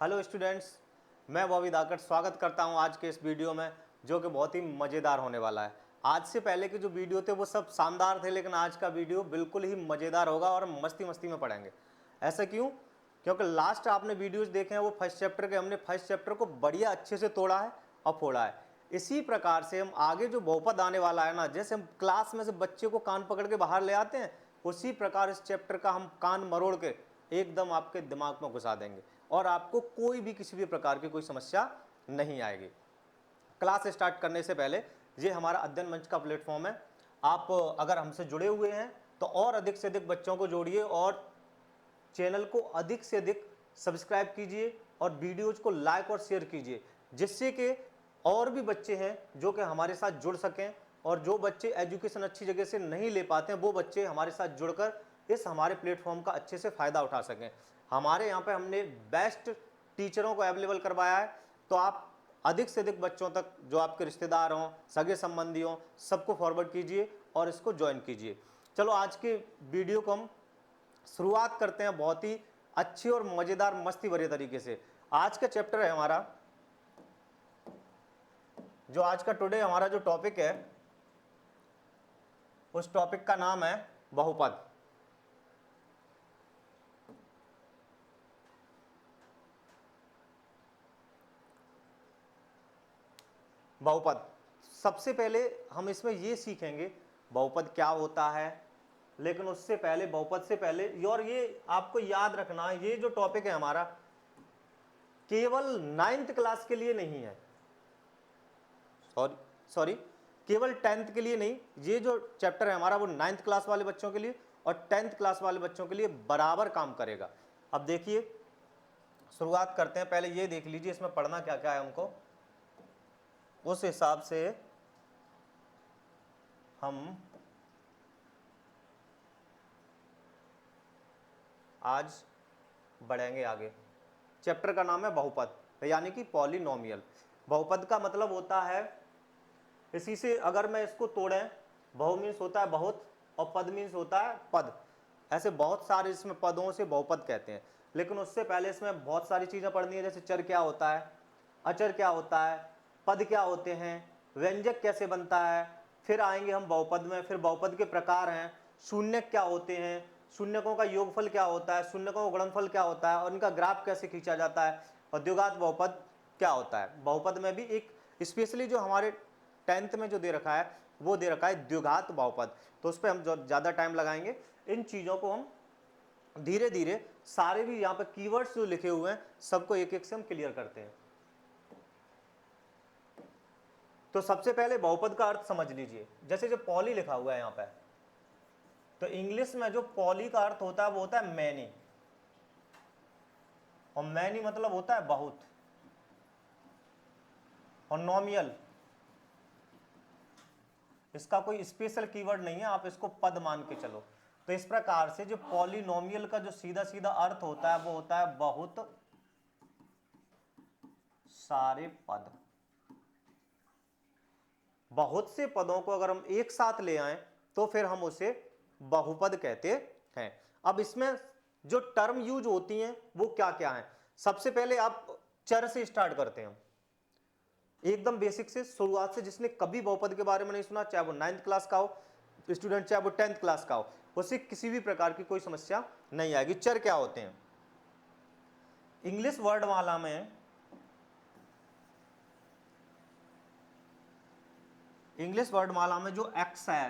Hello students, मैं बॉबी दाकड़ स्वागत करता हूं आज के इस वीडियो में, जो कि बहुत ही मज़ेदार होने वाला है। आज से पहले के जो वीडियो थे वो सब शानदार थे, लेकिन आज का वीडियो बिल्कुल ही मज़ेदार होगा और मस्ती मस्ती में पढ़ेंगे। ऐसा क्यों? क्योंकि लास्ट आपने वीडियोस देखे हैं वो फर्स्ट चैप्टर के, हमने फर्स्ट चैप्टर को बढ़िया अच्छे से तोड़ा है और फोड़ा है। इसी प्रकार से हम आगे जो बहुपद आने वाला है ना, जैसे हम क्लास में से बच्चे को कान पकड़ के बाहर ले आते हैं, उसी प्रकार इस चैप्टर का हम कान मरोड़ के एकदम आपके दिमाग में घुसा देंगे और आपको कोई भी किसी भी प्रकार की कोई समस्या नहीं आएगी। क्लास स्टार्ट करने से पहले ये हमारा अध्ययन मंच का प्लेटफॉर्म है। आप अगर हमसे जुड़े हुए हैं तो और अधिक से अधिक बच्चों को जोड़िए और चैनल को अधिक से अधिक सब्सक्राइब कीजिए और वीडियोज को लाइक और शेयर कीजिए, जिससे कि और भी बच्चे हैं जो कि हमारे साथ जुड़ सकें, और जो बच्चे एजुकेशन अच्छी जगह से नहीं ले पाते हैं वो बच्चे हमारे साथ जुड़कर इस हमारे प्लेटफॉर्म का अच्छे से फ़ायदा उठा सकें। हमारे यहाँ पे हमने बेस्ट टीचरों को अवेलेबल करवाया है, तो आप अधिक से अधिक बच्चों तक, जो आपके रिश्तेदार हों, सगे संबंधी हों, सबको फॉरवर्ड कीजिए और इसको ज्वाइन कीजिए। चलो आज के वीडियो को हम शुरुआत करते हैं बहुत ही अच्छी और मज़ेदार मस्ती भरे तरीके से। आज का चैप्टर है हमारा, जो आज का टुडे हमारा जो टॉपिक है, उस टॉपिक का नाम है बहुपद। बहुपद सबसे पहले हम इसमें ये सीखेंगे बहुपद क्या होता है, लेकिन उससे पहले, बहुपद से पहले, और ये आपको याद रखना, ये जो टॉपिक है हमारा केवल 9th क्लास के लिए नहीं है, सॉरी केवल 10th के लिए नहीं। ये जो चैप्टर है हमारा वो 9th क्लास वाले बच्चों के लिए और 10th क्लास वाले बच्चों के लिए बराबर काम करेगा। अब देखिए, शुरुआत करते हैं। पहले ये देख लीजिए इसमें पढ़ना क्या क्या है हमको, उस हिसाब से हम आज बढ़ेंगे आगे। चैप्टर का नाम है बहुपद, यानी कि पॉलिनोमियल। बहुपद का मतलब होता है, इसी से अगर मैं इसको तोड़ें, बहु मीन्स होता है बहुत और पद मीन्स होता है पद। ऐसे बहुत सारे इसमें पदों से बहुपद कहते हैं, लेकिन उससे पहले इसमें बहुत सारी चीज़ें पढ़नी है, जैसे चर क्या होता है, अचर क्या होता है, पद क्या होते हैं, व्यंजक कैसे बनता है। फिर आएंगे हम बहुपद में, फिर बहुपद के प्रकार हैं, शून्यक क्या होते हैं, शून्यकों का योगफल क्या होता है, शून्यकों का गुणनफल क्या होता है और इनका ग्राफ कैसे खींचा जाता है, और द्विघात बहुपद क्या होता है। बहुपद में भी एक स्पेशली जो हमारे 10th में जो दे रखा है वो दे रखा है द्विघात बहुपद, तो उस पर हम जो ज़्यादा टाइम लगाएंगे। इन चीज़ों को हम धीरे धीरे सारे भी यहाँ पर कीवर्ड्स जो लिखे हुए हैं सबको एक एक से हम क्लियर करते हैं। तो सबसे पहले बहुपद का अर्थ समझ लीजिए। जैसे जो पॉली लिखा हुआ है यहाँ पे, तो इंग्लिश में जो पॉली का अर्थ होता है वो होता है मैनी, और मैनी मतलब होता है बहुत। और नॉमियल, इसका कोई स्पेशल कीवर्ड नहीं है, आप इसको पद मान के चलो। तो इस प्रकार से जो पॉलिनोमियल का जो सीधा सीधा अर्थ होता है वो होता है बहुत सारे पद। बहुत से पदों को अगर हम एक साथ ले आए तो फिर हम उसे बहुपद कहते हैं। अब इसमें जो टर्म यूज होती हैं वो क्या क्या है, सबसे पहले आप चर से स्टार्ट करते हैं, एकदम बेसिक से शुरुआत से। जिसने कभी बहुपद के बारे में नहीं सुना, चाहे वो 9th क्लास का हो स्टूडेंट, चाहे वो 10th क्लास का हो, उसे किसी भी प्रकार की कोई समस्या नहीं आएगी। चर क्या होते हैं? इंग्लिश वर्डमाला में, इंग्लिश वर्डमाला में जो एक्स है,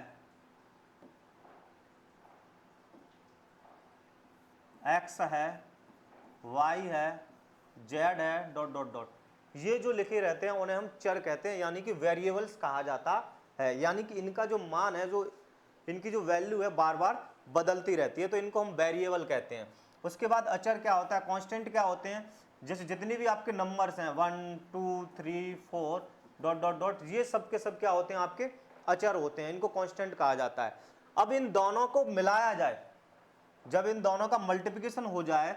एक्स है, वाई है, जेड है, डॉट डॉट डॉट, ये जो लिखे रहते हैं उन्हें हम चर कहते हैं, यानी कि वेरिएबल्स कहा जाता है। यानी कि इनका जो मान है, जो इनकी जो वैल्यू है बार बार बदलती रहती है, तो इनको हम वेरिएबल कहते हैं। उसके बाद अचर क्या होता है, कांस्टेंट क्या होते हैं, जैसे जितने भी आपके नंबर्स हैं 1 2 3 4 डॉट डॉट डॉट, ये सब के सब क्या होते हैं, आपके अचर होते हैं, इनको कांस्टेंट कहा जाता है। अब इन दोनों को मिलाया जाए, जब इन दोनों का मल्टीप्लिकेशन हो जाए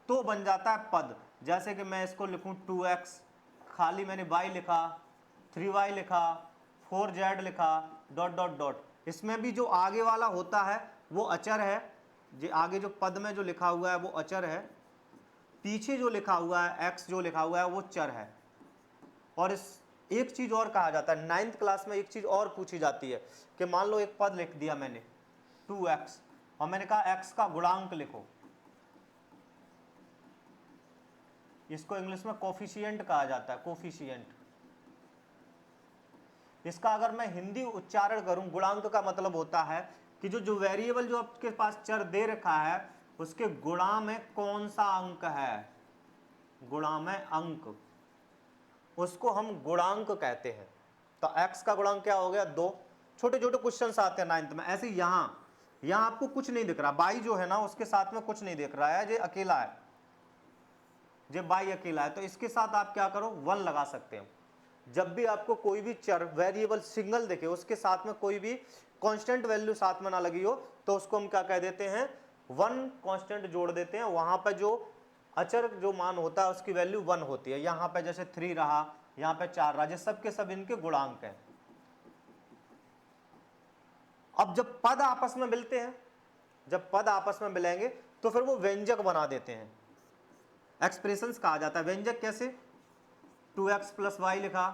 तो बन जाता है पद। जैसे कि मैं इसको लिखूं 2x, खाली मैंने y लिखा, 3y लिखा, 4z लिखा, डॉट डॉट डॉट। इसमें भी जो आगे वाला होता है वो अचर है, जो आगे जो पद में जो लिखा हुआ है वो अचर है। पीछे जो लिखा हुआ है x जो लिखा हुआ है वो चर है। और इस एक चीज और कहा जाता है, 9th क्लास में एक चीज और पूछी जाती है कि मान लो एक पद लिख दिया मैंने 2x और मैंने कहा x का गुणांक लिखो, इसको इंग्लिश में कोफिशिएंट कहा जाता है, कोफिशिएंट। इसका अगर मैं हिंदी उच्चारण करूं, गुणांक का मतलब होता है कि जो वेरिएबल जो आपके पास चर दे रखा है उसके गुणा में कौन सा अंक है, गुणा में अंक, उसको हम गुणांक कहते हैं। तो x का गुणांक क्या हो गया 2। छोटे छोटे क्वेश्चन आते हैं 9th में ऐसे। यहां आपको कुछ नहीं दिख रहा, y जो है ना उसके साथ में कुछ नहीं दिख रहा है, ये अकेला है, ये y अकेला है, तो इसके साथ आप क्या करो 1 लगा सकते हैं। जब भी आपको कोई भी चर वेरिएबल सिंगल दिखे, उसके साथ में कोई भी कांस्टेंट वैल्यू साथ में ना लगी हो, तो उसको हम क्या कह देते हैं 1 कांस्टेंट जोड़ देते हैं। वहां पर जो अचर जो मान होता है उसकी वैल्यू 1 होती है। यहां पे जैसे 3 रहा, यहां पे 4 रहा, ये सब के सब इनके गुणांक हैं। अब जब पद आपस में मिलते हैं, जब पद आपस में मिलेंगे तो फिर वो व्यंजक बना देते हैं, एक्सप्रेशंस कहा जाता है। व्यंजक कैसे, 2x प्लस वाई लिखा,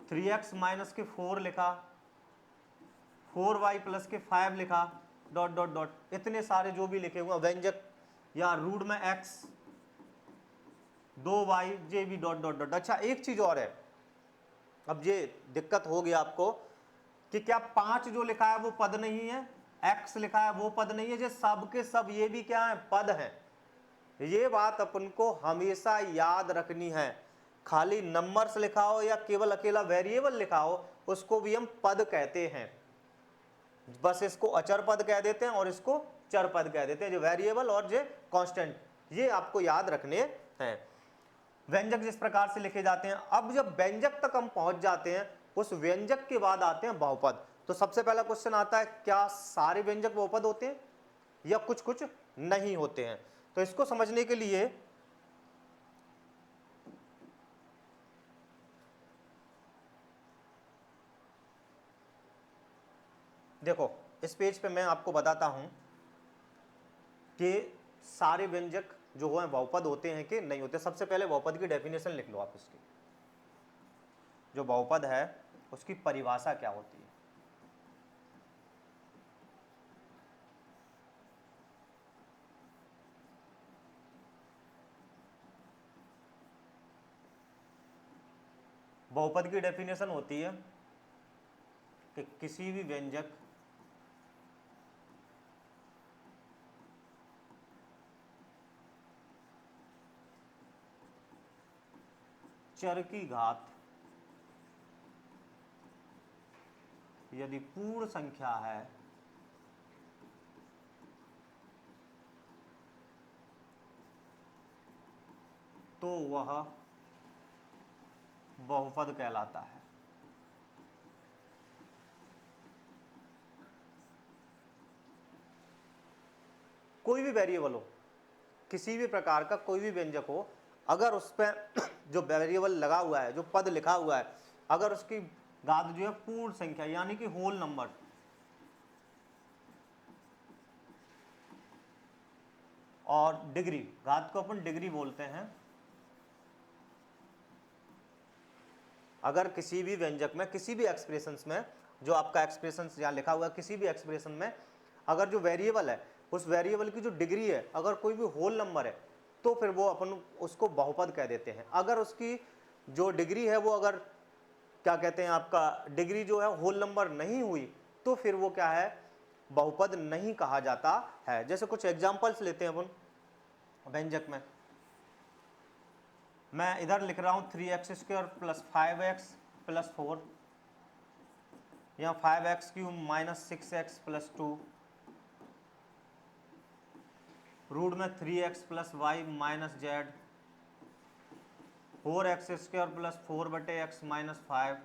3x माइनस के 4 लिखा, 4y प्लस के 5 लिखा, डॉट डॉट डॉट, इतने सारे जो भी लिखे हुए व्यंजक, या रूट में x 2y जे भी डॉट डॉट डॉट। अच्छा एक चीज और है, अब ये दिक्कत होगी आपको कि क्या 5 जो लिखा है वो पद नहीं है, x लिखा है वो पद नहीं है, ये सब के सब ये भी क्या है पद है। ये बात अपन को हमेशा याद रखनी है। खाली नंबर्स लिखा हो या केवल अकेला वेरिएबल लिखा हो उसको भी हम पद कहते हैं। बस इसको अचर पद कह देते हैं और इसको चर पद कह देते हैं, जो वेरिएबल और जो कांस्टेंट, ये आपको याद रखने हैं। व्यंजक जिस प्रकार से लिखे जाते हैं। अब जब व्यंजक तक हम पहुंच जाते हैं, उस व्यंजक के बाद आते हैं बहुपद। तो सबसे पहला क्वेश्चन आता है क्या सारे व्यंजक बहुपद होते हैं या कुछ कुछ नहीं होते हैं। तो इसको समझने के लिए देखो, इस पेज पे मैं आपको बताता हूं कि सारे व्यंजक जो हैं बहुपद होते हैं कि नहीं होते। सबसे पहले बहुपद की डेफिनेशन लिख लो आप। इसकी जो बहुपद है उसकी परिभाषा क्या होती है। बहुपद की डेफिनेशन होती है कि किसी भी व्यंजक चर की घात यदि पूर्ण संख्या है तो वह बहुपद कहलाता है। कोई भी वेरिएबल हो, किसी भी प्रकार का कोई भी व्यंजक हो, अगर उस पर जो वेरिएबल लगा हुआ है, जो पद लिखा हुआ है, अगर उसकी घात जो है पूर्ण संख्या यानी कि होल नंबर, और डिग्री, घात को अपन डिग्री बोलते हैं। अगर किसी भी व्यंजक में, किसी भी एक्सप्रेशंस में, जो आपका एक्सप्रेशंस यहाँ लिखा हुआ है, किसी भी एक्सप्रेशन में अगर जो वेरिएबल है उस वेरिएबल की जो डिग्री है अगर कोई भी होल नंबर है तो फिर वो अपन उसको बहुपद कह देते हैं। अगर उसकी जो डिग्री है वो अगर क्या कहते हैं आपका डिग्री जो है होल नंबर नहीं हुई तो फिर वो क्या है बहुपद नहीं कहा जाता है। जैसे कुछ एग्जांपल्स लेते हैं अपन व्यंजक में। मैं इधर लिख रहा हूँ 3x² प्लस 5x प्लस 4, या 5x³ minus 6x plus 2, root में 3x plus Y minus Z, 4x² plus 4/x minus 5,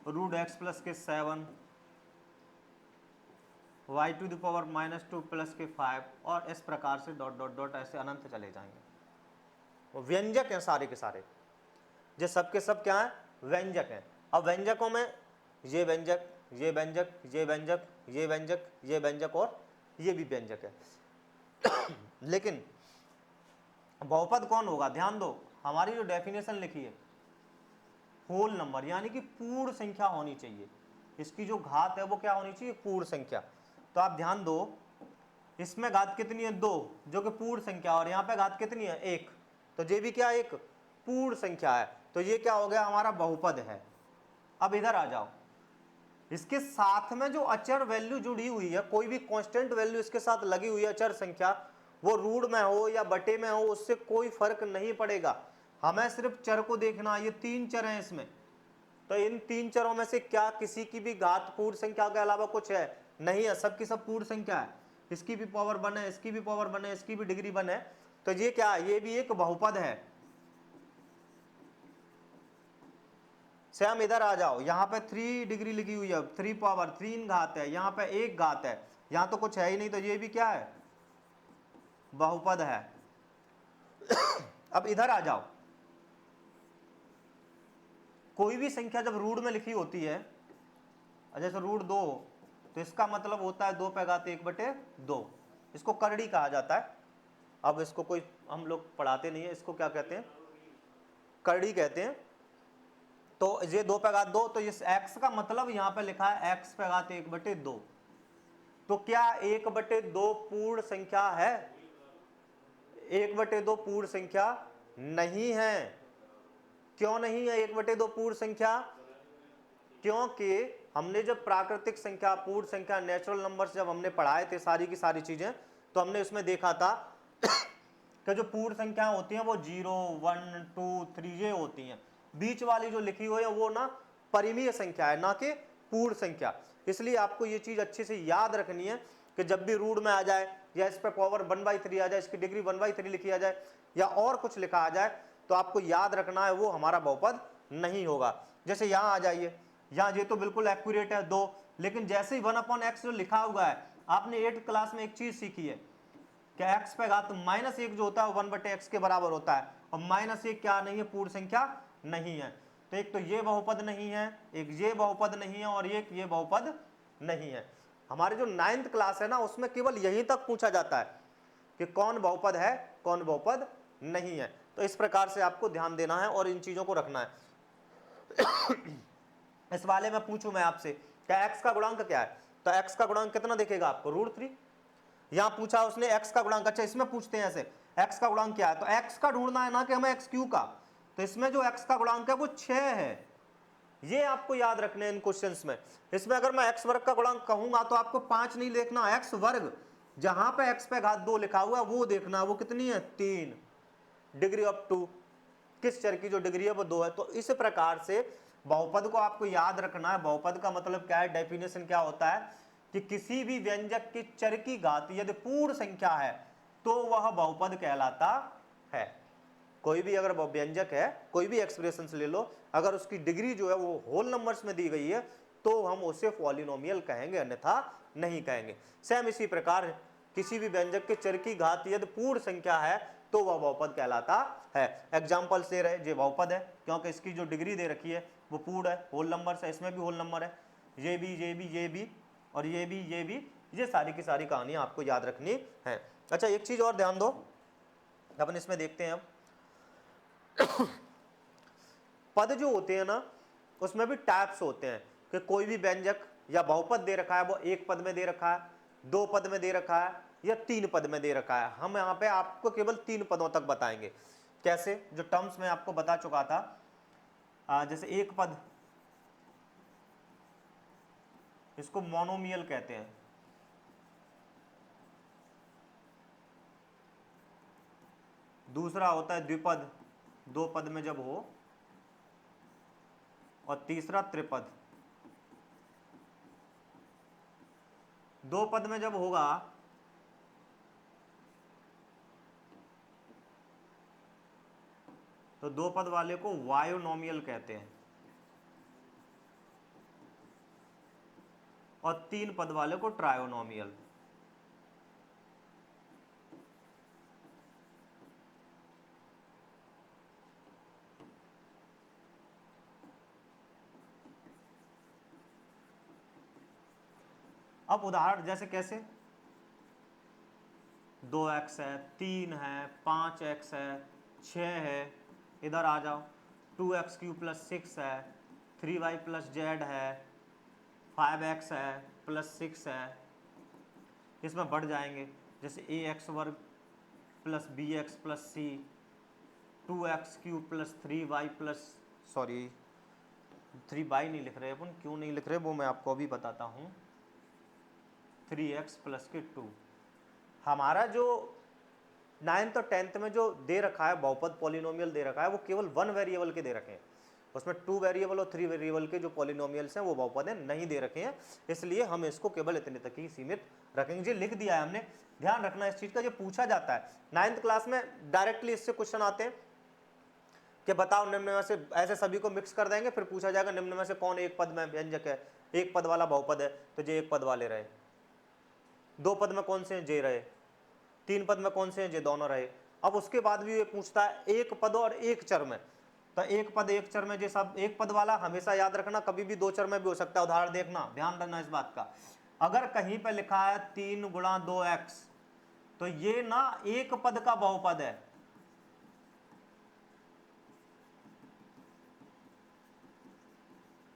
root x plus K 7, y² minus 2 plus के 5, और इस प्रकार से डॉट डॉट डॉट ऐसे अनंत चले जाएंगे। वो व्यंजक हैं सारे के सारे, ये सब के सब क्या है व्यंजक हैं। अब व्यंजकों में ये व्यंजक, ये व्यंजक, ये व्यंजक, ये व्यंजक और ये भी व्यंजक है। लेकिन बहुपद कौन होगा, ध्यान दो, हमारी जो डेफिनेशन लिखी है, होल नंबर, यानी कि पूर्ण संख्या होनी चाहिए। इसकी जो घात है वो क्या होनी चाहिए, पूर्ण संख्या। तो आप ध्यान दो, इसमें घात कितनी है, 2, जो कि पूर्ण संख्या, और यहाँ पे घात कितनी है, 1, तो ये भी क्या, एक पूर्ण संख्या है। तो ये क्या हो गया, हमारा बहुपद है। अब इधर आ जाओ, इसके साथ में जो अचर वैल्यू जुड़ी हुई है, कोई भी कांस्टेंट वैल्यू इसके साथ लगी हुई है, अचर संख्या, वो रूट में हो या बटे में हो, उससे कोई फर्क नहीं पड़ेगा। हमें सिर्फ चर को देखना, ये 3 चर हैं इसमें, तो इन 3 चरों में से क्या किसी की भी घात पूर्ण संख्या के अलावा कुछ है, नहीं है, सबकी सब पूर्ण संख्या है। इसकी भी पावर 1 है, इसकी भी पावर 1 है, इसकी भी डिग्री 1 है, तो ये क्या है, ये भी एक बहुपद है। सेम इधर आ जाओ, यहाँ पे 3 डिग्री लिखी हुई है, 3 पावर 3 घात है, यहाँ पे 1 घात है, यहाँ तो कुछ है ही नहीं, तो ये भी क्या है, बहुपद है। अब इधर आ जाओ, कोई भी संख्या जब रूट में लिखी होती है, जैसे रूट 2, तो इसका मतलब होता है 2 पे घात 1/2, इसको करड़ी कहा जाता है। अब इसको कोई हम लोग पढ़ाते नहीं है, इसको क्या कहते हैं, करड़ी कहते हैं। तो ये 2 पे घात 2, तो इस x का मतलब यहाँ पे लिखा है x पे घात 1/2। तो क्या 1/2 पूर्ण संख्या है, 1/2 पूर्ण संख्या नहीं है। क्यों नहीं है 1/2 पूर्ण संख्या, क्योंकि हमने जब प्राकृतिक संख्या, पूर्ण संख्या, नेचुरल नंबर्स जब हमने पढ़ाए थे सारी की सारी चीजें, तो हमने उसमें देखा था कि जो पूर्ण संख्या होती हैं वो 0, 1, 2, 3 ये होती हैं। बीच वाली जो लिखी हुई है वो ना परिमेय संख्या है, ना कि पूर्ण संख्या। इसलिए आपको ये चीज अच्छे से याद रखनी है कि जब भी रूट में आ जाए, या इस पर पावर 1/3 आ जाए, इसकी डिग्री 1/3 लिखी आ जाए, या और कुछ लिखा आ जाए, तो आपको याद रखना है वो हमारा बहुपद नहीं होगा। जैसे यहाँ आ जाइए, यहाँ ये तो बिल्कुल एक्यूरेट है 2, लेकिन जैसे ही 1/x जो लिखा हुआ है, आपने 8th क्लास में एक चीज सीखी है कि x पे घात -1 जो होता है 1/x के बराबर होता है, और -1 क्या नहीं है, पूर्ण संख्या नहीं है। तो एक तो ये बहुपद नहीं है, एक ये बहुपद नहीं है, और एक ये बहुपद नहीं है। हमारे जो 9th क्लास है ना, उसमें केवल यहीं तक पूछा जाता है कि कौन बहुपद है, कौन बहुपद नहीं है। तो इस प्रकार से आपको ध्यान देना है और इन चीजों को रखना है। इस वाले में पूछूं मैं आपसे, क्या x का गुणांक क्या है, तो x का गुणांक कितना दिखेगा आपको, √3। यहां पूछा उसने x का गुणांक, अच्छा इसमें पूछते हैं ऐसे, x का गुणांक क्या है, तो x का ढूंढना है ना कि हमें x³ का। तो इसमें जो x का गुणांक है वो 6 है, ये आपको याद रखने हैं इन क्वेश्चंस में। इसमें अगर मैं x वर्ग का गुणांक कहूंगा तो आपको 5 नहीं देखना, x वर्ग, जहां पे x पे घात 2 लिखा हुआ है वो देखना, वो कितनी है, 3, डिग्री ऑफ 2, किस चर की जो डिग्री है वो 2 है। तो इस प्रकार से बहुपद को आपको याद रखना है। बहुपद का मतलब क्या है, डेफिनेशन क्या होता है कि किसी भी व्यंजक के चर की घात यदि पूर्ण संख्या है तो वह बहुपद कहलाता है। कोई भी अगर व्यंजक है, कोई भी एक्सप्रेशन ले लो, अगर उसकी डिग्री जो है वो होल नंबर्स में दी गई है तो हम उसे पॉलिनोमियल कहेंगे, अन्यथा नहीं कहेंगे। सेम इसी प्रकार किसी भी व्यंजक के चर की घात यदि पूर्ण संख्या है तो वह बहुपद कहलाता है। एग्जाम्पल दे रहे, ये बहुपद है क्योंकि इसकी जो डिग्री दे रखी है वो पूर्ण है, होल नंबर है, इसमें भी होल नंबर है, ये भी, ये भी, ये भी, और ये भी, ये भी, ये सारी की सारी कहानियां आपको याद रखनी है। अच्छा एक चीज और ध्यान दो, अपन इसमें देखते हैं अब पद जो होते हैं ना, उसमें भी टाइप्स होते हैं कि कोई भी व्यंजक या बहुपद दे रखा है वो 1 पद में दे रखा है, 2 पद में दे रखा है, या 3 पद में दे रखा है। हम यहाँ पे आपको केवल 3 पदों तक बताएंगे। कैसे, जो टर्म्स में आपको बता चुका था, जैसे 1 पद, इसको मोनोमियल कहते हैं। दूसरा होता है द्विपद, 2 पद में जब हो, और तीसरा त्रिपद, 2 पद में जब होगा तो 2 पद वाले को बायोनोमियल कहते हैं, और 3 पद वाले को ट्रायोनोमियल। अब उदाहरण जैसे कैसे, 2x है, 3 है, 5x है, 6 है, इधर आ जाओ 2x³ + 6 है, 3y + z है, 5x है +6 है, इसमें बढ़ जाएंगे जैसे ax² + bx + c, 2x³ + 3y sorry 3y नहीं लिख रहे अपन, क्यों नहीं लिख रहे वो मैं आपको अभी बताता हूँ, 3x + 2। हमारा जो 9th और 10th में जो दे रखा है बहुपद पॉलिनोमियल दे रखा है वो केवल 1 वेरिएबल के दे रखे हैं, उसमें 2 वेरिएबल और 3 वेरिएबल के जो पॉलिनोमियल्स हैं वो बहुपद हैं नहीं दे रखे हैं, इसलिए हम इसको केवल इतने तक ही सीमित रखेंगे। जी लिख दिया है हमने, ध्यान रखना इस चीज का, जो पूछा जाता है 9th क्लास में डायरेक्टली इससे क्वेश्चन आते हैं कि बताओ निम्न में से, ऐसे सभी को मिक्स कर देंगे, फिर पूछा जाएगा निम्न में से कौन एक पद में व्यंजक है, एक पद वाला बहुपद है, तो जे एक पद वाले रहे, 2 पद में कौन से हैं, जे रहे, 3 पद में कौन से हैं, जे दोनों रहे। अब उसके बाद भी ये पूछता है एक पद और एक चर में, तो एक पद एक चर में, जे सब एक पद वाला हमेशा याद रखना, कभी भी 2 चर में भी हो सकता है। उदाहरण देखना, ध्यान रखना इस बात का, अगर कहीं पर लिखा है 3 × 2x, तो ये ना एक पद का बहुपद है,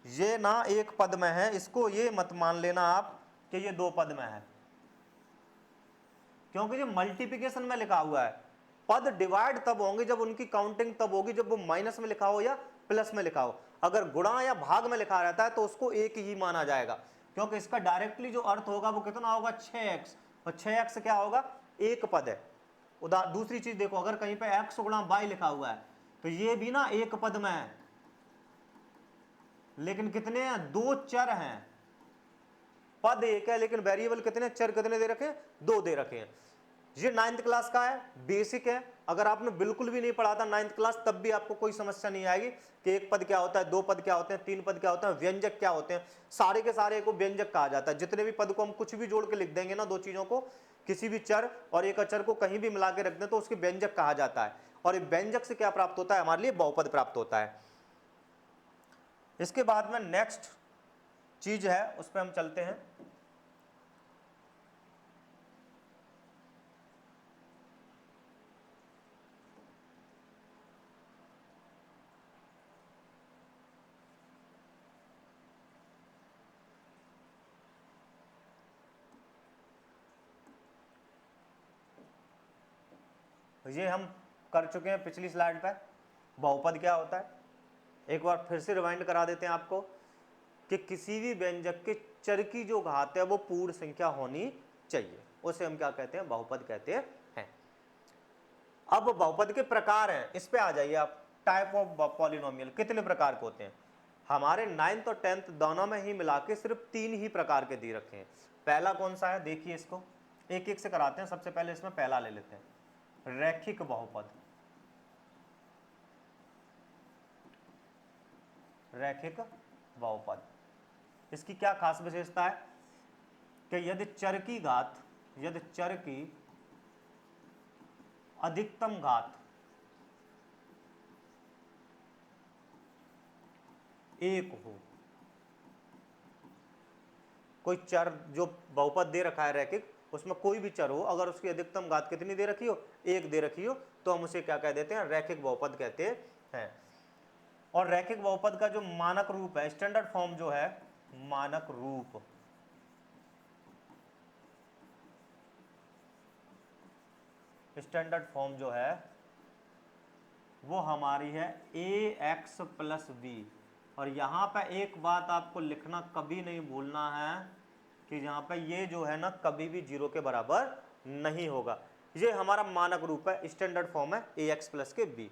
ये ना एक पद में है, इसको ये मत मान लेना आप कि ये 2 पद में है, क्योंकि ये मल्टीप्लिकेशन में लिखा हुआ है। पद डिवाइड तब होंगे जब उनकी काउंटिंग तब होगी जब वो माइनस में लिखा हो या प्लस में लिखा हो। अगर गुणा या भाग में लिखा रहता है तो उसको एक ही माना जाएगा, क्योंकि इसका डायरेक्टली जो अर्थ होगा वो कितना होगा, 6x, और 6x क्या होगा, एक पद है। दूसरी चीज देखो, अगर कहीं पे x × y लिखा हुआ है तो ये भी ना एक पद में है, लेकिन कितने हैं, 2 चर हैं, पद एक है लेकिन वेरिएबल कितने, चर कितने दे रखे हैं, 2 दे रखे हैं। ये 9th क्लास का है, बेसिक है, अगर आपने बिल्कुल भी नहीं पढ़ा था 9th क्लास तब भी आपको कोई समस्या नहीं आएगी कि एक पद क्या होता है, 2 पद क्या होते हैं, 3 पद क्या होते हैं, व्यंजक क्या होते हैं, सारे के सारे को व्यंजक कहा जाता है। जितने भी पद को हम कुछ भी जोड़ के लिख देंगे ना, 2 चीजों को, किसी भी चर और एक अचर को कहीं भी मिला के रख दें तो उसके व्यंजक कहा जाता है, और व्यंजक से क्या प्राप्त होता है, हमारे लिए बहुपद प्राप्त होता है। इसके बाद में नेक्स्ट चीज है उस पर हम चलते हैं। ये हम कर चुके हैं पिछली स्लाइड पर, बहुपद क्या होता है, एक बार फिर से रिवाइंड करा देते हैं आपको कि किसी भी व्यंजक के चर की जो घात है वो पूर्ण संख्या होनी चाहिए, उसे हम क्या कहते हैं, बहुपद कहते हैं। अब बहुपद के प्रकार हैं, इस पे आ जाइए आप, टाइप ऑफ पॉलिनोमियल कितने प्रकार के होते हैं, हमारे 9th और 10th दोनों में ही मिला के सिर्फ 3 ही प्रकार के दे रखे हैं। पहला कौन सा है, देखिए इसको एक एक से कराते हैं। सबसे पहले इसमें पहला ले लेते हैं, रैखिक बहुपद। रैखिक बहुपद, इसकी क्या खास विशेषता है कि यदि चर की घात, यदि चर की अधिकतम घात 1 हो, कोई चर जो बहुपद दे रखा है रैखिक, उसमें कोई भी चर हो, अगर उसकी अधिकतम घात कितनी दे रखी हो, 1 दे रखी हो, तो हम उसे क्या कह देते हैं, रैखिक बहुपद कहते हैं। और रैखिक बहुपद का जो मानक रूप है, स्टैंडर्ड फॉर्म जो है, मानक रूप, स्टैंडर्ड फॉर्म जो है वो हमारी है ax + b। और यहां पर एक बात आपको लिखना कभी नहीं भूलना है कि यहां पर ये जो है ना कभी भी 0 के बराबर नहीं होगा। ये हमारा मानक रूप है, स्टैंडर्ड फॉर्म है ax + के b।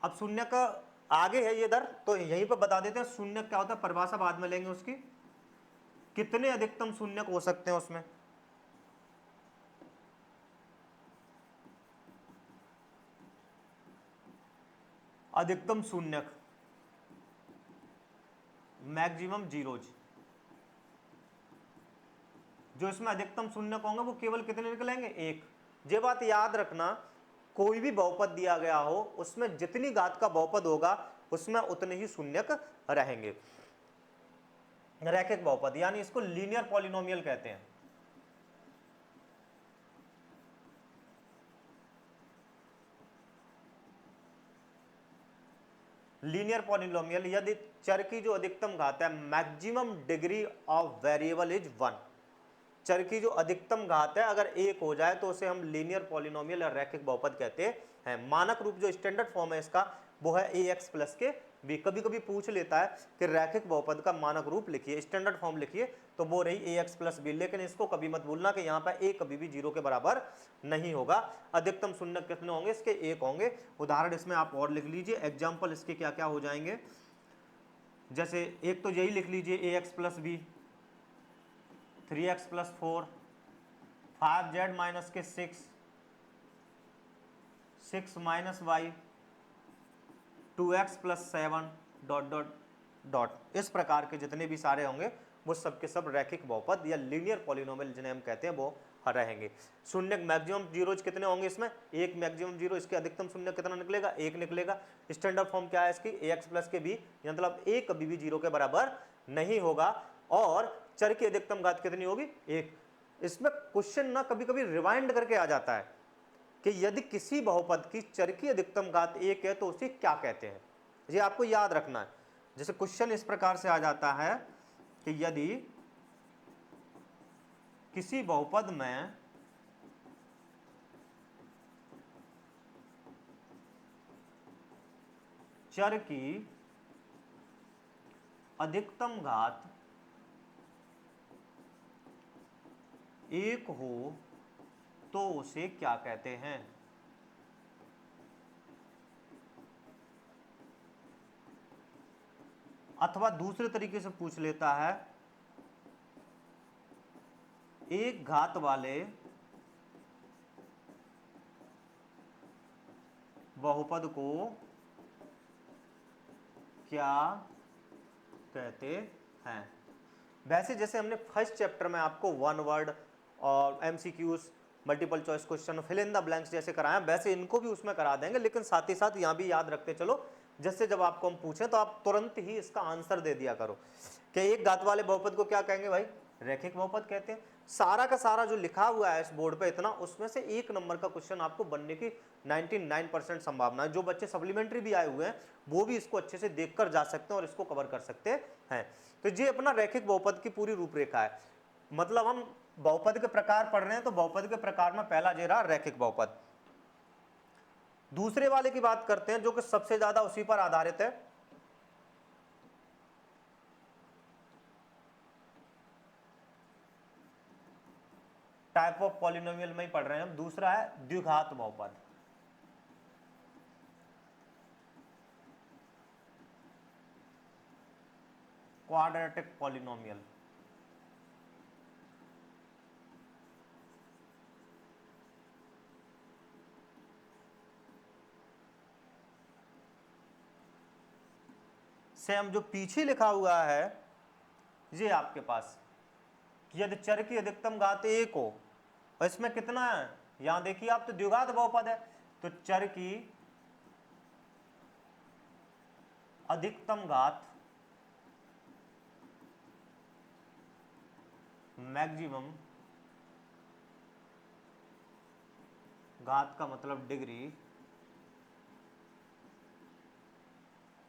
अब शून्य का आगे है ये दर, तो यहीं पर बता देते हैं शून्य क्या होता है, परिभाषा बाद में लेंगे उसकी, कितने अधिकतम शून्य हो सकते हैं उसमें, अधिकतम शून्य, मैक्सिमम जीरोज, जो इसमें अधिकतम शून्य होंगे वो केवल कितने निकलेंगे, 1। ये बात याद रखना, कोई भी बहुपद दिया गया हो उसमें जितनी घात का बहुपद होगा उसमें उतने ही शून्यक रहेंगे। रैखिक बहुपद, यानी इसको लीनियर पॉलिनोमियल कहते हैं। लीनियर पॉलिनोमियल यदि चर की जो अधिकतम घात है, maximum degree of variable is 1, चर की जो अधिकतम घात है अगर 1 हो जाए तो उसे हम लीनियर पॉलिनोमियल या रैखिक बहुपद कहते हैं। मानक रूप जो स्टैंडर्ड फॉर्म है इसका वो है ax प्लस के b। कभी कभी पूछ लेता है कि रैखिक बहुपद का मानक रूप लिखिए, स्टैंडर्ड फॉर्म लिखिए, तो वो रही ax प्लस b। लेकिन इसको कभी मत भूलना कि यहाँ पर a कभी भी 0 के बराबर नहीं होगा। अधिकतम शून्य कितने होंगे इसके? 1 होंगे। उदाहरण इसमें आप और लिख लीजिए, एग्जाम्पल इसके क्या क्या हो जाएंगे। जैसे एक तो यही लिख लीजिए ax प्लस b, 3x प्लस 4, 5z minus K 6, 6 minus Y, 2x plus 7 dot dot dot. इस प्रकार के जितने भी सारे होंगे वो सब के सब रैखिक बहुपद या लीनियर पॉलिनोमियल जिन्हें हम कहते हैं वो रहेंगे। शून्य मैक्सिमम जीरोज कितने होंगे इसमें? एक मैक्सिमम जीरो, इसके अधिकतम शून्य कितना निकलेगा? 1 निकलेगा। स्टैंडर्ड फॉर्म क्या है इसकी? ax प्लस के b, मतलब a कभी भी 0 के बराबर नहीं होगा। और चर की अधिकतम घात कितनी होगी? 1। इसमें क्वेश्चन ना कभी कभी रिवाइंड करके आ जाता है कि यदि किसी बहुपद की चर की अधिकतम घात 1 है तो उसे क्या कहते हैं, ये आपको याद रखना है। जैसे क्वेश्चन इस प्रकार से आ जाता है कि यदि किसी बहुपद में चर की अधिकतम घात 1 हो तो उसे क्या कहते हैं? अथवा दूसरे तरीके से पूछ लेता है, एक घात वाले बहुपद को क्या कहते हैं? वैसे जैसे हमने फर्स्ट चैप्टर में आपको वन वर्ड और MCQs, multiple choice question, fill in the blanks जैसे कराया, वैसे इनको भी उसमें करा देंगे। लेकिन साथ ही साथ यहाँ भी याद रखते चलो, जैसे जब आपको हम पूछें तो आप तुरंत ही इसका आंसर दे दिया करो कि एक घात वाले बहुपद को क्या कहेंगे भाई? रैखिक बहुपद कहते हैं। सारा का सारा जो लिखा हुआ है इस बोर्ड पे इतना, उसमें से 1 नंबर का क्वेश्चन आपको बनने की 99% संभावना है। जो बच्चे सप्लीमेंट्री भी आए हुए हैं वो भी इसको अच्छे से देखकर जा सकते हैं और इसको कवर कर सकते हैं। तो ये अपना रैखिक बहुपद की पूरी रूपरेखा है। मतलब हम बहुपद के प्रकार पढ़ रहे हैं तो बहुपद के प्रकार में पहला जे रहा रैखिक बहुपद। दूसरे वाले की बात करते हैं जो कि सबसे ज्यादा उसी पर आधारित है, टाइप ऑफ पॉलिनोमियल में ही पढ़ रहे हैं हम। दूसरा है द्विघात बहुपद। Quadratic polynomial. से हम जो पीछे लिखा हुआ है ये आपके पास, यदि चर की अधिकतम घात 1 हो और इसमें कितना है, यहां देखिए आप, तो द्विघात बहुपद है, तो चर की अधिकतम घात मैक्सिमम घात का मतलब डिग्री,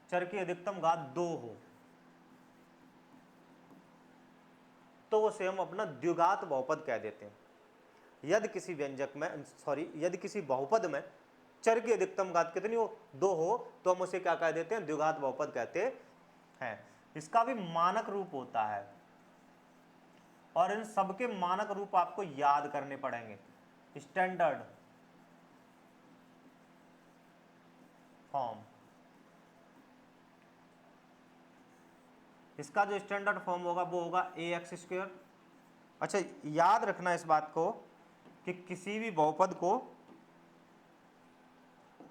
चर की अधिकतम घात 2 हो तो उसे हम अपना द्विघात बहुपद कह देते हैं। यदि किसी व्यंजक में, यदि किसी बहुपद में चर की अधिकतम घात कितनी हो? 2 हो तो हम उसे क्या कह देते हैं? द्विघात बहुपद कहते हैं। इसका भी मानक रूप होता है और इन सबके मानक रूप आपको याद करने पड़ेंगे। स्टैंडर्ड फॉर्म, इसका जो स्टैंडर्ड फॉर्म होगा वो होगा ax²। अच्छा, याद रखना इस बात को कि किसी भी बहुपद को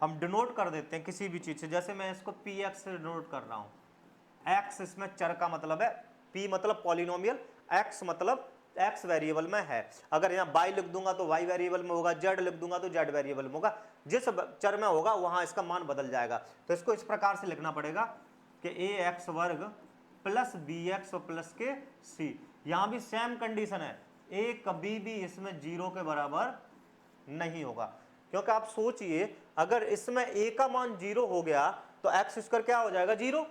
हम डिनोट कर देते हैं किसी भी चीज से। जैसे मैं इसको px से डिनोट कर रहा हूं। x इसमें चर का मतलब है, p मतलब पॉलिनोमियल, x मतलब x वेरिएबल में है। अगर यहाँ y लिख दूंगा तो y वेरिएबल में होगा, z लिख दूंगा तो z वेरिएबल में होगा। जिस चर में होगा वहां इसका मान बदल जाएगा। तो इसको इस प्रकार से लिखना पड़ेगा कि ax वर्ग प्लस बी एक्स और प्लस के सी। यहां भी सेम कंडीशन है, ए कभी भी इसमें 0 के बराबर नहीं होगा, क्योंकि आप सोचिए अगर इसमें a का मान 0 हो गया तो एक्स स्क्वायर क्या हो जाएगा 0।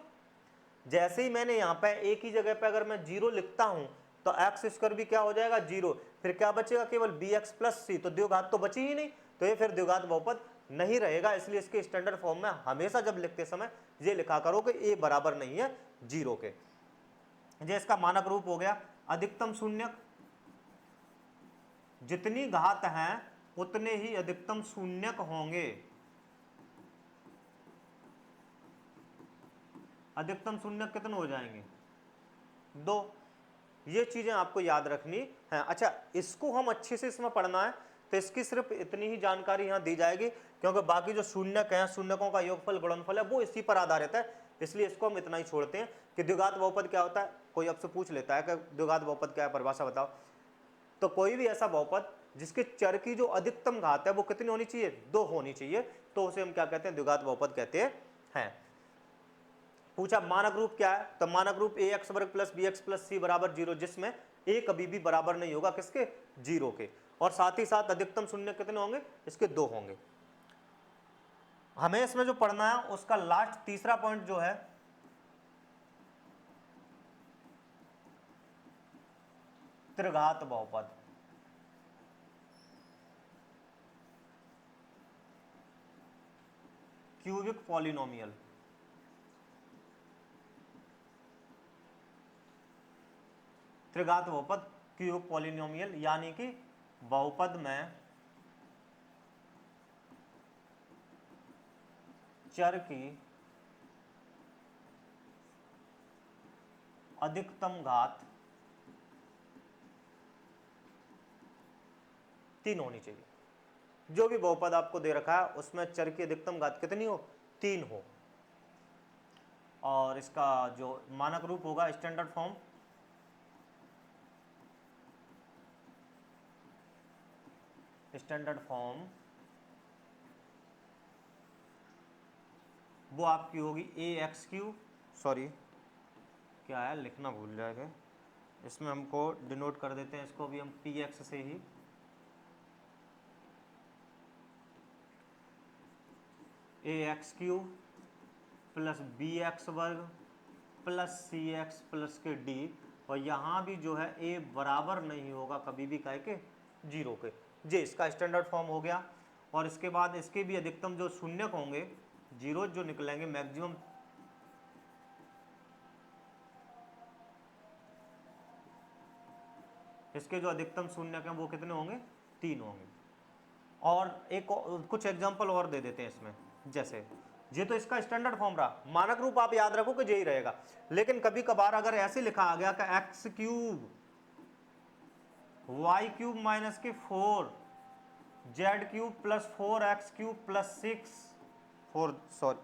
जैसे ही मैंने यहाँ पे a की जगह पे अगर मैं 0 लिखता हूं तो एक्स स्क्वायर भी क्या हो जाएगा 0, फिर क्या बचेगा केवल बी एक्स प्लस सी, तो द्विघात तो बची ही नहीं, तो ये फिर द्विघात बहुपद नहीं रहेगा। इसलिए इसके स्टैंडर्ड फॉर्म में हमेशा जब लिखते समय ये लिखा करो कि a बराबर नहीं है 0 के। ये इसका मानक रूप हो गया। अधिकतम शून्यक, जितनी घात हैं उतने ही अधिकतम शून्यक होंगे। अधिकतम शून्यक कितने हो जाएंगे 2। ये चीजें आपको याद रखनी है। अच्छा, इसको हम अच्छे से इसमें पढ़ना है तो इसकी सिर्फ इतनी ही जानकारी यहाँ दी जाएगी, क्योंकि बाकी जो शून्यक हैं, शून्यकों का योगफल गुणनफल है, वो इसी पर आधारित है, इसलिए इसको हम इतना ही छोड़ते हैं। कि द्विघात बहुपद क्या होता है, कोई आपसे पूछ लेता है कि द्विघात बहुपद क्या है, परिभाषा बताओ, तो कोई भी ऐसा बहुपद जिसके चर की जो अधिकतम घात है वो कितनी होनी चाहिए 2 होनी चाहिए, तो उसे हम क्या कहते हैं द्विघात बहुपद कहते हैं। पूछा मानक रूप क्या है, तो मानक रूप ए एक्स वर्ग प्लस बी एक्स प्लस सी बराबर 0, जिसमें a कभी भी बराबर नहीं होगा किसके 0 के, और साथ ही साथ अधिकतम शून्य कितने होंगे इसके 2 होंगे। हमें इसमें जो पढ़ना है उसका लास्ट तीसरा पॉइंट जो है त्रिघात बहुपद। क्यूबिक पॉलिनोमियल, त्रिघात बहुपद क्यूबिक पॉलिनोमियल, यानी कि बहुपद में चर की अधिकतम घात 3 होनी चाहिए। जो भी बहुपद आपको दे रखा है उसमें चर की अधिकतम घात कितनी हो 3 हो। और इसका जो मानक रूप होगा स्टैंडर्ड फॉर्म, वो आपकी होगी ए एक्स क्यू, सॉरी क्या है लिखना भूल जाएगा, इसमें हमको डिनोट कर देते हैं, इसको भी हम पी एक्स से ही, A X Q plus B X वर्ग प्लस सी एक्स प्लस के डी, और यहाँ भी जो है ए बराबर नहीं होगा कभी भी कह के 0 के। जे इसका स्टैंडर्ड फॉर्म हो गया। और इसके बाद इसके भी अधिकतम जो शून्यक होंगे, जीरो जो निकलेंगे मैक्सिमम, इसके जो अधिकतम शून्यक हैं वो कितने होंगे 3 होंगे। और एक कुछ एग्जांपल और दे देते हैं इसमें, जैसे ये तो इसका स्टैंडर्ड फॉर्म रहा, मानक रूप आप याद रखो कि यही रहेगा, लेकिन कभी कभार अगर ऐसे लिखा आ गया कि X cube Y cube minus K 4 Z cube plus 4x cube plus 6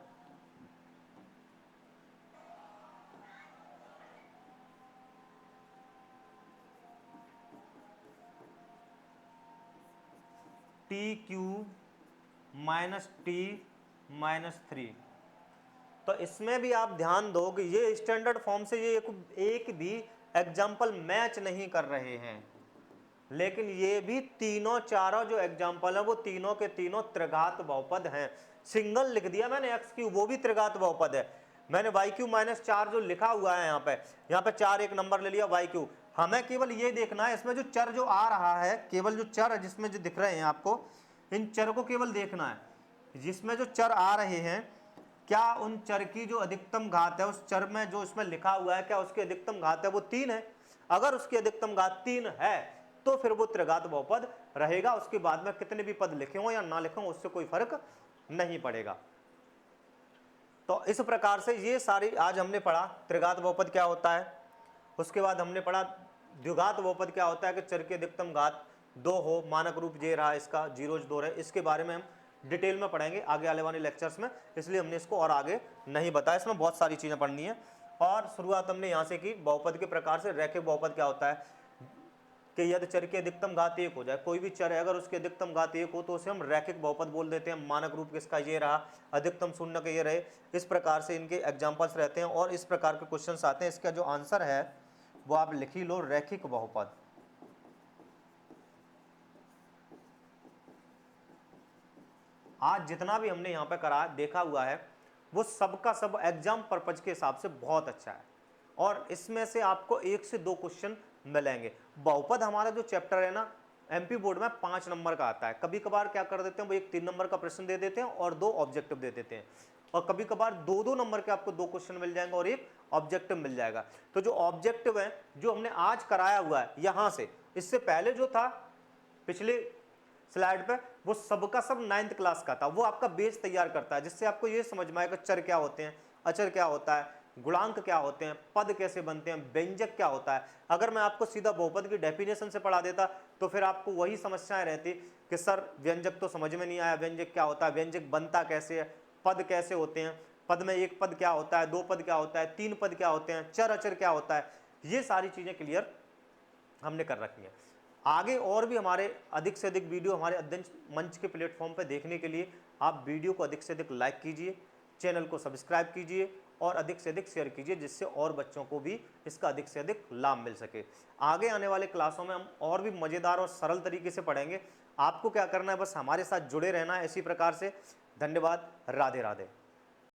T cube minus T minus 3, तो इसमें भी आप ध्यान दो कि ये स्टैंडर्ड फॉर्म से ये एक भी एग्जाम्पल मैच नहीं कर रहे हैं, लेकिन ये भी तीनों चारों जो एग्जाम्पल है वो तीनों के तीनों त्रिघात बहुपद हैं। सिंगल लिख दिया मैंने एक्स क्यूब, वो भी त्रिघात बहुपद है। मैंने वाई क्यूब माइनस 4 जो लिखा हुआ है यहाँ पे 4 एक नंबर ले लिया वाई क्यूब। हमें केवल ये देखना है इसमें जो चर जो आ रहा है, केवल जो चर जिसमें जो दिख रहे हैं आपको, इन चर को केवल देखना है। जिसमें जो चर आ रहे हैं क्या उन चर की जो अधिकतम घात है उस चर में जो इसमें लिखा हुआ है क्या उसकी अधिकतम घात है वो 3 है। अगर उसकी अधिकतम घात 3 है तो फिर वो त्रिघात बहुपद रहेगा। उसके बाद में कितने भी पद लिखे हो या ना लिखे हो उससे कोई फर्क नहीं पड़ेगा। तो इस प्रकार से ये सारी आज हमने पढ़ा त्रिघात बहुपद क्या होता है। उसके बाद हमने पढ़ा द्विघात बहुपद क्या होता है कि चर की अधिकतम घात 2 हो, मानक रूप ये रहा इसका 0 2 रहे। इसके बारे में हम डिटेल में पढ़ेंगे आगे आने वाले लेक्चर्स में, इसलिए हमने इसको और आगे नहीं बताया। इसमें बहुत सारी चीजें पढ़नी है। और शुरुआत हमने यहाँ से की बहुपद के प्रकार से। रैखिक बहुपद क्या होता है, कि यदि चर की अधिकतम घात 1 हो जाए, कोई भी चर है अगर उसकी अधिकतम घात 1 हो तो उसे हम रैखिक बहुपद बोल देते हैं। मानक रूप किसका ये रहा, अधिकतम शून्य का ये रहे। इस प्रकार से इनके एग्जाम्पल्स रहते हैं और इस प्रकार के क्वेश्चंस आते हैं। इसका जो आंसर है वो आप लिख ही लो, रैखिक बहुपद। आज जितना भी हमने यहाँ पे करा देखा हुआ है वो सबका सब एग्जाम पर्पज के हिसाब से बहुत अच्छा है और इसमें से आपको 1 से 2 क्वेश्चन मिलेंगे। बहुपद हमारा जो चैप्टर है ना, एमपी बोर्ड में 5 नंबर का आता है। कभी कभार क्या कर देते हैं वो एक 3 नंबर का प्रश्न दे देते हैं और 2 ऑब्जेक्टिव दे देते हैं, और कभी कभार 2-2 नंबर के आपको 2 क्वेश्चन मिल जाएंगे और एक ऑब्जेक्टिव मिल जाएगा। तो जो ऑब्जेक्टिव है जो हमने आज कराया हुआ है यहाँ से, इससे पहले जो था पिछले स्लाइड पे, वो सबका सब 9th क्लास का था। वो आपका बेस तैयार करता है जिससे आपको ये समझ में आएगा चर क्या होते हैं, अचर क्या होता है, गुणांक क्या होते हैं, पद कैसे बनते हैं, व्यंजक क्या होता है। अगर मैं आपको सीधा बहुपद की डेफिनेशन से पढ़ा देता तो फिर आपको वही समस्याएं रहती कि सर व्यंजक तो समझ में नहीं आया, व्यंजक क्या होता है, व्यंजक बनता कैसे है, पद कैसे होते हैं, पद में एक पद क्या होता है, 2 पद क्या होता है, 3 पद क्या होते हैं, चर अचर क्या होता है। ये सारी चीजें क्लियर हमने कर रखी है। आगे और भी हमारे अधिक से अधिक वीडियो हमारे अध्ययन मंच के प्लेटफॉर्म पर देखने के लिए आप वीडियो को अधिक से अधिक लाइक कीजिए, चैनल को सब्सक्राइब कीजिए और अधिक से अधिक शेयर कीजिए, जिससे और बच्चों को भी इसका अधिक से अधिक लाभ मिल सके। आगे आने वाले क्लासों में हम और भी मज़ेदार और सरल तरीके से पढ़ेंगे। आपको क्या करना है, बस हमारे साथ जुड़े रहना है इसी प्रकार से। धन्यवाद। राधे राधे।